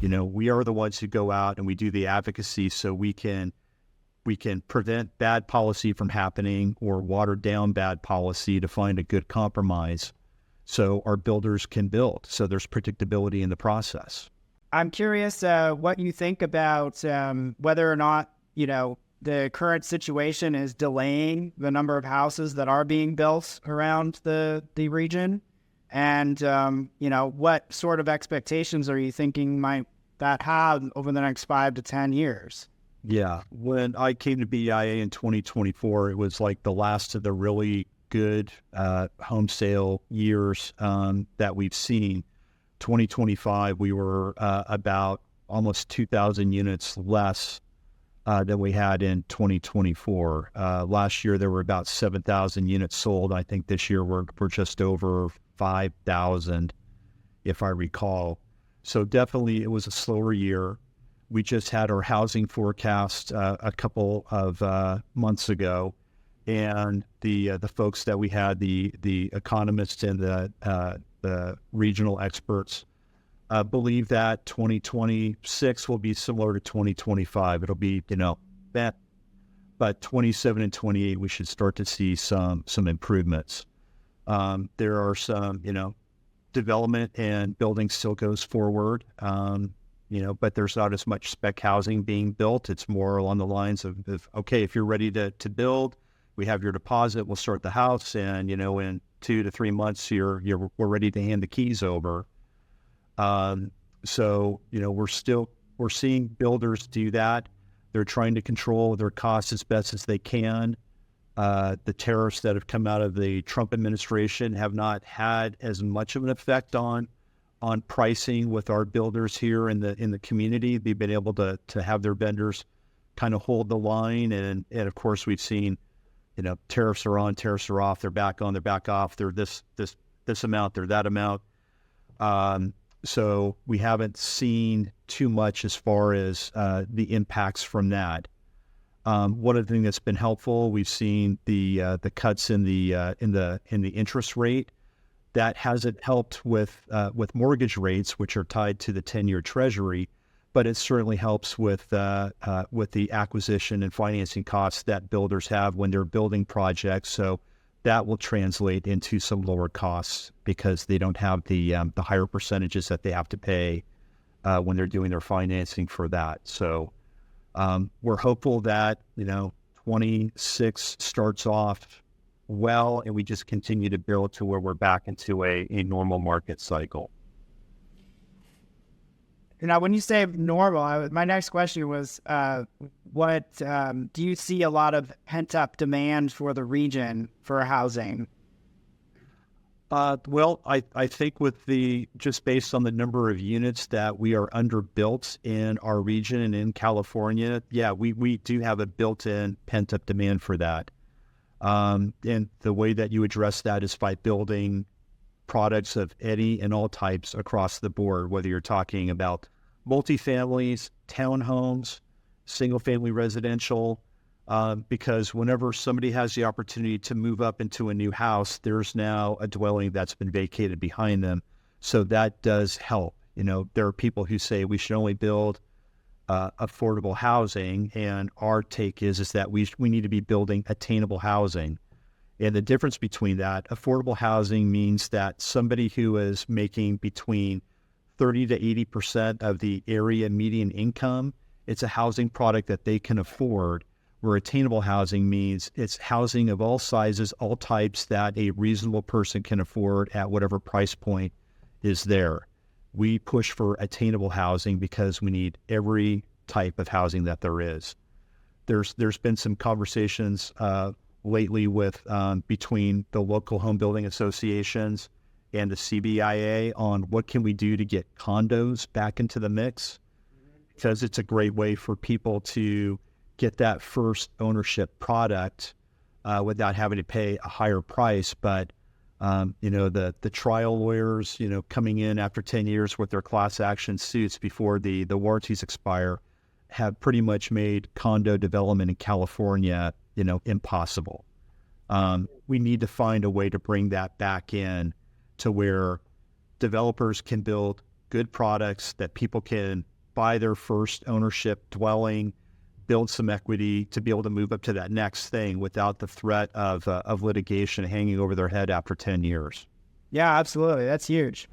We are the ones who go out and we do the advocacy so we can prevent bad policy from happening or water down bad policy to find a good compromise so our builders can build. So there's predictability in the process. I'm curious what you think about whether or not, the current situation is delaying the number of houses that are being built around the region. And, what sort of expectations are you thinking might that have over the next 5 to 10 years? Yeah. When I came to BIA in 2024, it was like the last of the really good home sale years that we've seen. 2025, we were about almost 2,000 units less than we had in 2024. Last year, there were about 7,000 units sold. I think this year we're just over 5,000, if I recall. So definitely it was a slower year. We just had our housing forecast a couple of months ago, and the folks that we had, the economists and the regional experts, believe that 2026 will be similar to 2025. It'll be, that, but 27 and 28, we should start to see some improvements. There are some, development and building still goes forward, but there's not as much spec housing being built. It's more along the lines of okay, if you're ready to build, we have your deposit, we'll start the house, and, in 2 to 3 months, we're ready to hand the keys over. So, we're seeing builders do that. They're trying to control their costs as best as they can. The tariffs that have come out of the Trump administration have not had as much of an effect on pricing with our builders here in the community. They've been able to have their vendors kind of hold the line. And of course, we've seen, tariffs are on, tariffs are off, they're back on, they're back off, they're this amount, they're that amount. So we haven't seen too much as far as the impacts from that. One of the things that's been helpful, we've seen the cuts in the interest rate. That hasn't helped with mortgage rates, which are tied to the 10-year treasury, but it certainly helps with the acquisition and financing costs that builders have when they're building projects. So that will translate into some lower costs because they don't have the higher percentages that they have to pay when they're doing their financing for that. So we're hopeful that 26 starts off well, and we just continue to build to where we're back into a normal market cycle. Now, when you say normal, my next question was, what do you see a lot of pent-up demand for the region for housing? Well, I think just based on the number of units that we are underbuilt in our region and in California, yeah, we do have a built-in pent-up demand for that. And the way that you address that is by building products of any and all types across the board, whether you're talking about multifamilies, townhomes, single-family residential, because whenever somebody has the opportunity to move up into a new house, there's now a dwelling that's been vacated behind them. So that does help. There are people who say we should only build affordable housing, and our take is that we need to be building attainable housing. And the difference between that, affordable housing means that somebody who is making between 30 to 80% of the area median income, it's a housing product that they can afford. Where attainable housing means it's housing of all sizes, all types that a reasonable person can afford at whatever price point is there. We push for attainable housing because we need every type of housing that there is. There's been some conversations lately with between the local home building associations and the CBIA on what can we do to get condos back into the mix, because it's a great way for people to get that first ownership product without having to pay a higher price. But the trial lawyers, coming in after 10 years with their class action suits before the warranties expire, have pretty much made condo development in California, impossible. We need to find a way to bring that back in to where developers can build good products that people can buy their first ownership dwelling, build some equity to be able to move up to that next thing without the threat of litigation hanging over their head after 10 years. Yeah, absolutely. That's huge.